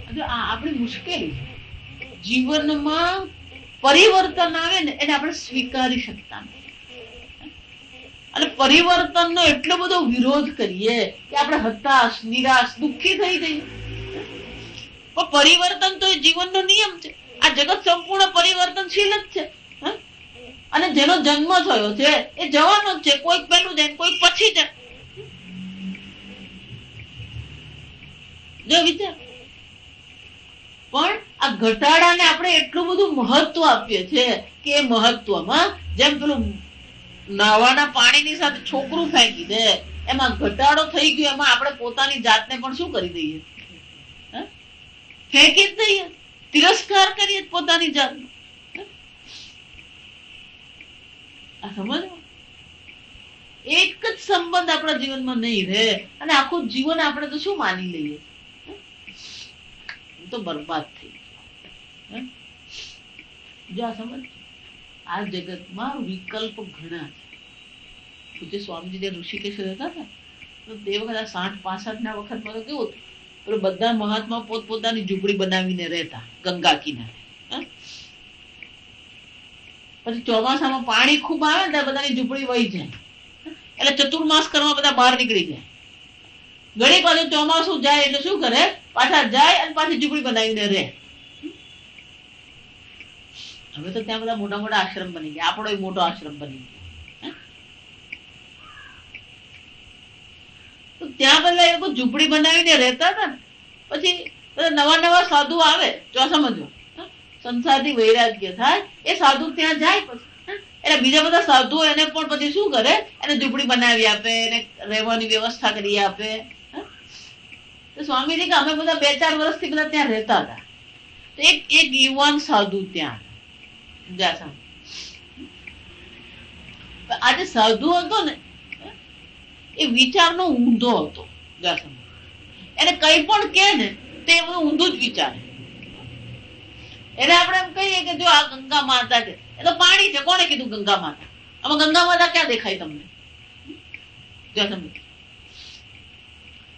આપણી મુશ્કેલી જીવનમાં પરિવર્તન આવે ને એને આપણે સ્વીકારી શકતા નથી, અને પરિવર્તનનો એટલો બધો વિરોધ કરીએ કે આપણે હતાશ, નિરાશ, દુઃખી થઈ જઈએ. પણ પરિવર્તન તો એ જીવનનો નિયમ છે. આ જગત સંપૂર્ણ પરિવર્તનશીલ જ છે, અને જેનો જન્મ થયો છે એ જવાનો જ છે. કોઈક પહેલું જાય, કોઈક પછી જાય. જો વિચાર, પણ આ ઘટાડાને આપણે એટલું બધું મહત્વ આપીએ છીએ કે એ મહત્વમાં જેમ પેલું નાવાના પાણીની સાથે છોકરું ફેંકી દે એમાં ઘટાડો થઈ ગયો, એમાં આપણે પોતાની જાતને પણ શું કરી દઈએ? ફેંકી જ દઈએ, તિરસ્કાર કરીએ પોતાની જાતનો. આ સમજ, એક જ સંબંધ આપણા જીવનમાં નહીં રહે અને આખું જીવન આપણે તો શું માની લઈએ, તો બરબાદ થઈ ગયો. જો આ સમજ, આ જગતમાં વિકલ્પ ઘણા છે. પૂજ્ય સ્વામીજી જે ઋષિકેશ રહેતા હતા તો તે વખત 60-65 ના વખતમાં તો કેવું હતું, બધા મહાત્મા પોતપોતાની ઝૂંપડી બનાવીને રહેતા ગંગા કિનારે. પછી ચોમાસામાં પાણી ખૂબ આવે ને બધાની ઝૂંપડી વહી જાય, એટલે ચતુર્માસ કરવા બધા બહાર નીકળી જાય. ઘણી પાછું ચોમાસું જાય એટલે શું કરે, પાછા જાય અને પાછી ઝૂંપડી બનાવીને રહે. હવે તો ત્યાં બધા મોટા મોટા આશ્રમ બની ગયા, આપણો મોટો આશ્રમ બની ગયો. તો ત્યાં બધા એ લોકો ઝૂંપડી બનાવીને રહેતા હતા ને, પછી નવા નવા સાધુ આવે, જો સમજો, સંસારથી વૈરાગ્ય થાય, એ સાધુ ત્યાં જાય પછી એટલે બીજા બધા સાધુઓ એને પણ પછી શું કરે, એને ઝૂંપડી બનાવી આપે, એને રહેવાની વ્યવસ્થા કરી આપે. તો સ્વામીજી કે અમે બધા 2-4 વર્ષથી બધા ત્યાં રહેતા હતા. તો એક યુવાન સાધુ ત્યાં આજે સાધુ હતો ને એ વિચારનો ઊંધો હતો. એને કઈ પણ કે ને તે બધું ઊંધું જ વિચારે. એને આપણે એમ કહીએ કે જો આ ગંગા માતા છે, એ તો પાણી છે, કોને કીધું ગંગા માતા? આમાં ગંગા માતા ક્યાં દેખાય તમને?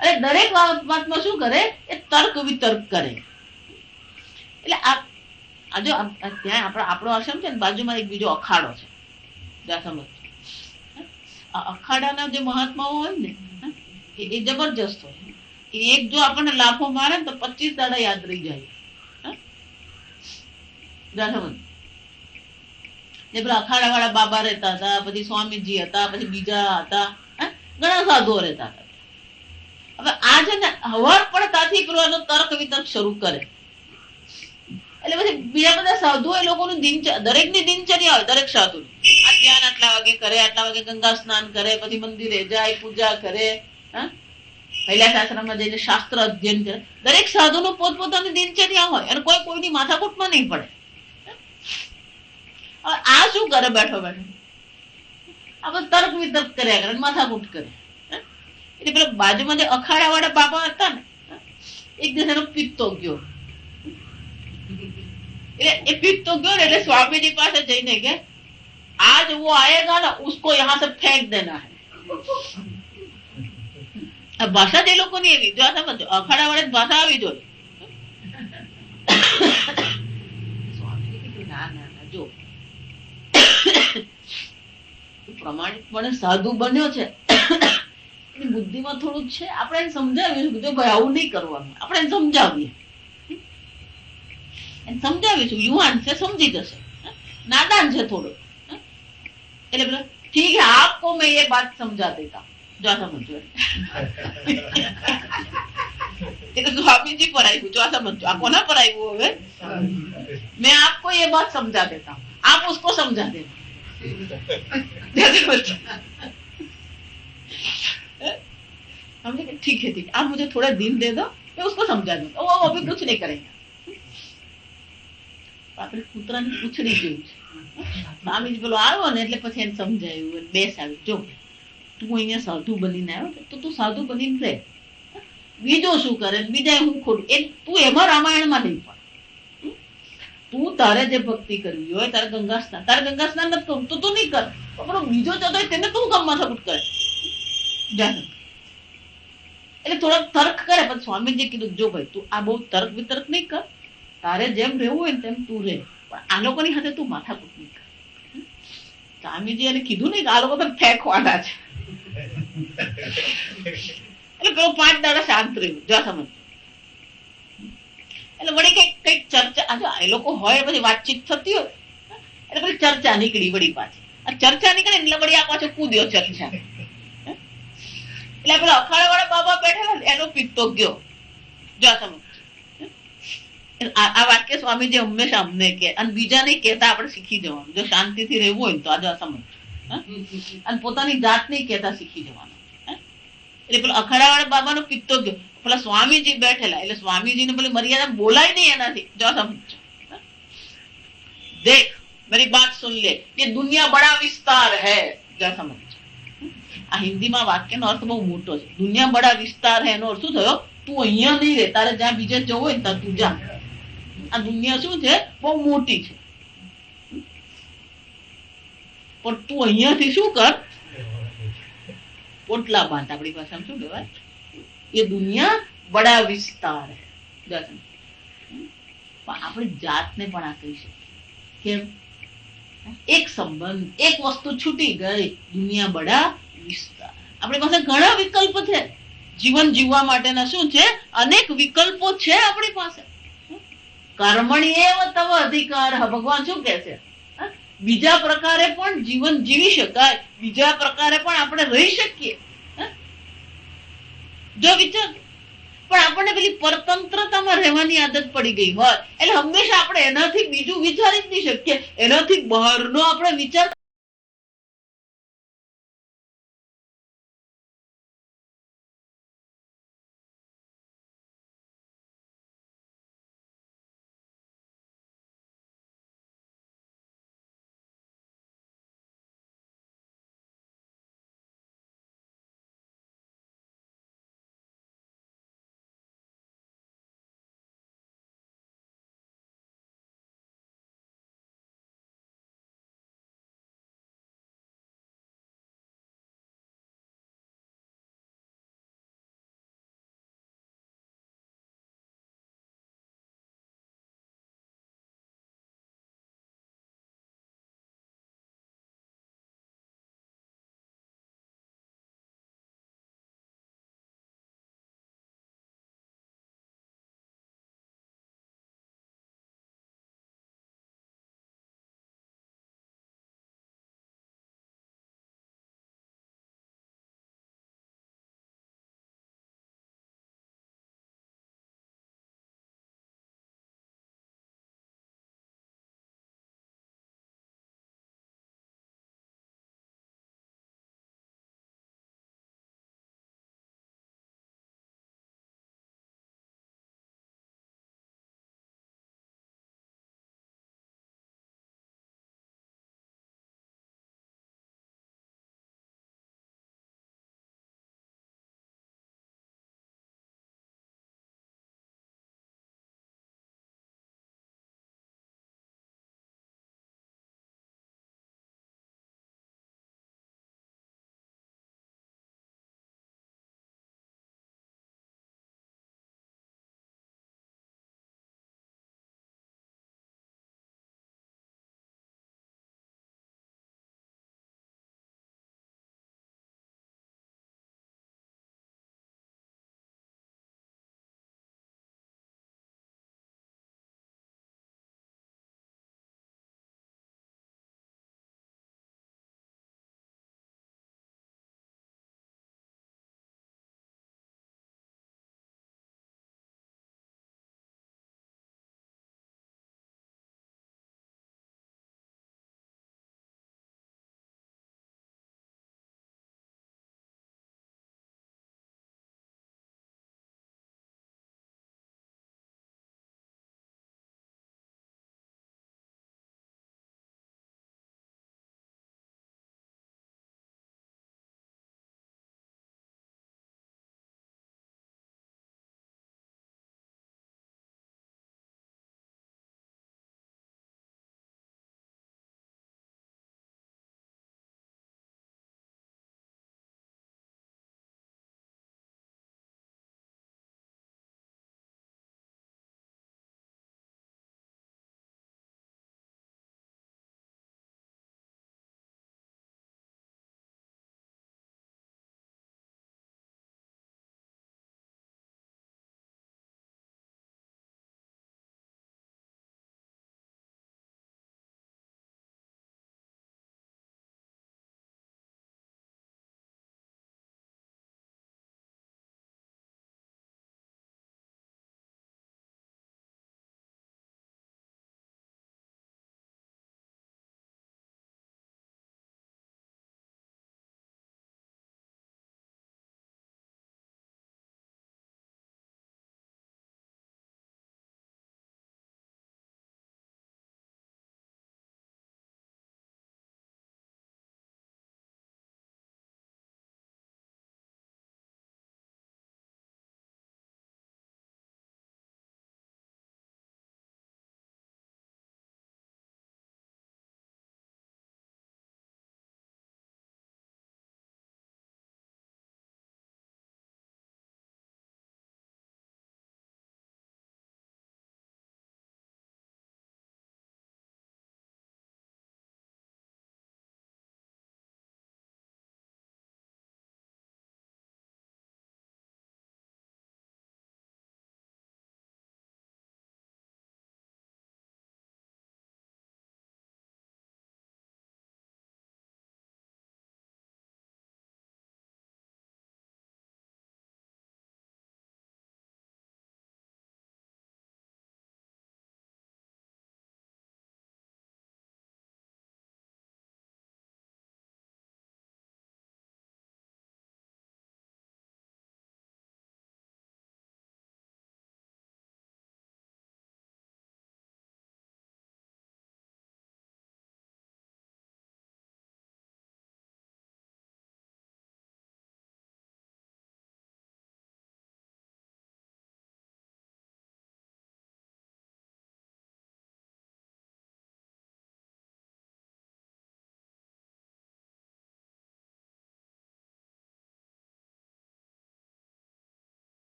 અરે દરેક વાતમાં શું કરે, એ તર્ક વિતર્ક કરે. એટલે ત્યાં આપણો આશ્રમ છે ને, બાજુમાં એક બીજો અખાડો છે. અખાડાના જે મહાત્માઓ હોય ને એ જબરજસ્ત હોય. એક જો આપણને લાફો મારે ને તો 25 દાડા યાદ રહી જાય. અખાડા વાળા બાબા રહેતા હતા, પછી સ્વામીજી હતા, પછી બીજા હતા, ઘણા સાધુઓ રહેતા હતા. હવે આ છે ને હવાર પડતાથી પેલો એનો તર્ક વિતર્ક શરૂ કરે. એટલે પછી બીજા બધા સાધુઓ એ લોકોનું દરેકની દિનચર્યા હોય, દરેક સાધુ આ ધ્યાન આટલા વાગે કરે, આટલા વાગે ગંગા સ્નાન કરે, પછી મંદિરે જાય, પૂજા કરે, કૈલાસ આશ્રમમાં જઈને શાસ્ત્ર અધ્યયન કરે. દરેક સાધુનું પોતપોતાની દિનચર્યા હોય અને કોઈ કોઈની માથાકૂટમાં નહીં પડે. આ શું કરે, બેઠો બેઠો આ બધું તર્ક વિતર્ક કર્યા કરે, માથાકૂટ કરે. એટલે પેલા બાજુમાં જે અખાડા વાળા બાબા હતા ને, એક દિવસ એનો પિત્તો ગયો. એ પિત્તો ગયો ને એટલે સ્વામીજી પાસે જઈને કે आज वो आएगा ना उसको यहाँ से फेंक देना है. ભાષા જે લોકોની એવી, જો સમજો અખાડા વાળે ભાષા આવી જોઈએ. સ્વામીજી કીધું ના ના ના, જો પ્રમાણિકપણે સાધુ બન્યો છે, એની બુદ્ધિમાં થોડું છે, આપણે એને સમજાવીશું જો ભાઈ આવું નહીં કરવાનું. આપણે એને સમજાવીએ, એને સમજાવીશું. યુવાન છે, સમજી જશે. નાદાન છે થોડો, એટલે બોલે ઠીક है आपको मैं ये बात समझा देता हूँ, जो समझो. એટલે સ્વામીજી પર આવ્યું, જો સમજો આ કોના પર આવ્યું? હવે मैं आपको ये बात समझा देता हूँ, आप उसको समझा देना. हमने कहा ठीक है ठीक है, आप मुझे थोड़ा दिन दे दो, मैं उसको समझा दूंगा, वो अभी कुछ नहीं करेगा. આપણે કૂતરાની પૂંછડી જેવું છે. સ્વામીજી પેલો આવ્યો ને એટલે પછી એને સમજાયું, બેસાવ્યું, જો તું અહીંયા સાધુ બનીને આવ્યો તો તું સાધુ બનીને રહે, બીજો શું કરે, બીજા હું ખોટું, એ તું એમાં રામાયણમાં નહીં પણ. તું તારે જે ભક્તિ કરવી હોય, તારે ગંગા સ્નાન નથી કરવું તો તું નહીં કર, પણ બીજો જતો તેને તું ગમમાં સપોર્ટ કરે. એટલે થોડોક તર્ક કરે, પણ સ્વામીજી કીધું જો ભાઈ તું આ બહુ તર્ક વિતર્ક નહીં કર, તારે જેમ રહેવું હોય ને તેમ તું રહે, પણ આ લોકોની સાથે તું માથાકૂટ નહીં કર. સ્વામીજી એને કીધું નહીં કે આ લોકો તો ફેંકવાના છે. એટલે પેલો 5 દાડા શાંત રહ્યું. જો સમજ. એટલે વળી કઈક ચર્ચા, એ લોકો હોય પછી વાતચીત થતી હોય એટલે પછી ચર્ચા નીકળી. વળી પાછી આ ચર્ચા નીકળે એટલે વળી આ પાછો કૂદ્યો ચર્ચા. એટલે પેલા અખાડા વાળા બાબા બેઠેલા એનો પિત્તો ગયો. જો સમજ. આ વાક્ય સ્વામીજી હંમેશા અમને કે, અને બીજા નહીં કહેતા આપણે શીખી જવાનું. જો શાંતિથી રહેવું હોય તો આજે સમજ, અને પોતાની જાત નહીં કહેતા શીખી જવાનું. એટલે પેલા અખાડા વાળા બાબાનો પિત્તો ગયો. પેલા સ્વામીજી બેઠેલા એટલે સ્વામીજી ને પેલી મર્યાદા બોલાય નહીં એનાથી. જો સમજ. દેખ मेरी बात सुन ले, ये दुनिया बड़ा विस्तार है. જો સમજ. આ હિન્દીમાં વાક્યનો અર્થ બહુ મોટો છે. દુનિયા બડા વિસ્તાર હે એનો અર્થ શું થયો? તું અહીંયા નહીં રહે, તારે જ્યાં બીજે જવું હોય ત્યાં તું જા. આ દુનિયા શું છે? બહુ મોટી છે, પણ તું અહીંયાથી શું કર? પોટલા બાંધ. આપણી ભાષામાં શું કહેવાય? એ દુનિયા બડા વિસ્તાર હે. પણ આપણી જાતને પણ આ કહી શકીએ. કેમ? એક સંબંધ, એક વસ્તુ છૂટી ગઈ, દુનિયા બડા વિસ્તાર. આપણી પાસે ઘણા વિકલ્પ છે જીવન જીવવા માટેના. શું છે? અનેક વિકલ્પો છે આપણી પાસે. કર્મણ્યેવ તવ અધિકાર. ભગવાન શું કહે છે? બીજા પ્રકારે પણ જીવન જીવી શકાય, બીજા પ્રકારે પણ આપણે રહી શકીએ. જો વિચાર, પણ આપણને પેલી પરતંત્રતામાં રહેવાની આદત પડી ગઈ હોય એટલે હંમેશા આપણે એનાથી બીજું વિચારી જ નહીં શકીએ. એનાથી બહારનો આપણે વિચાર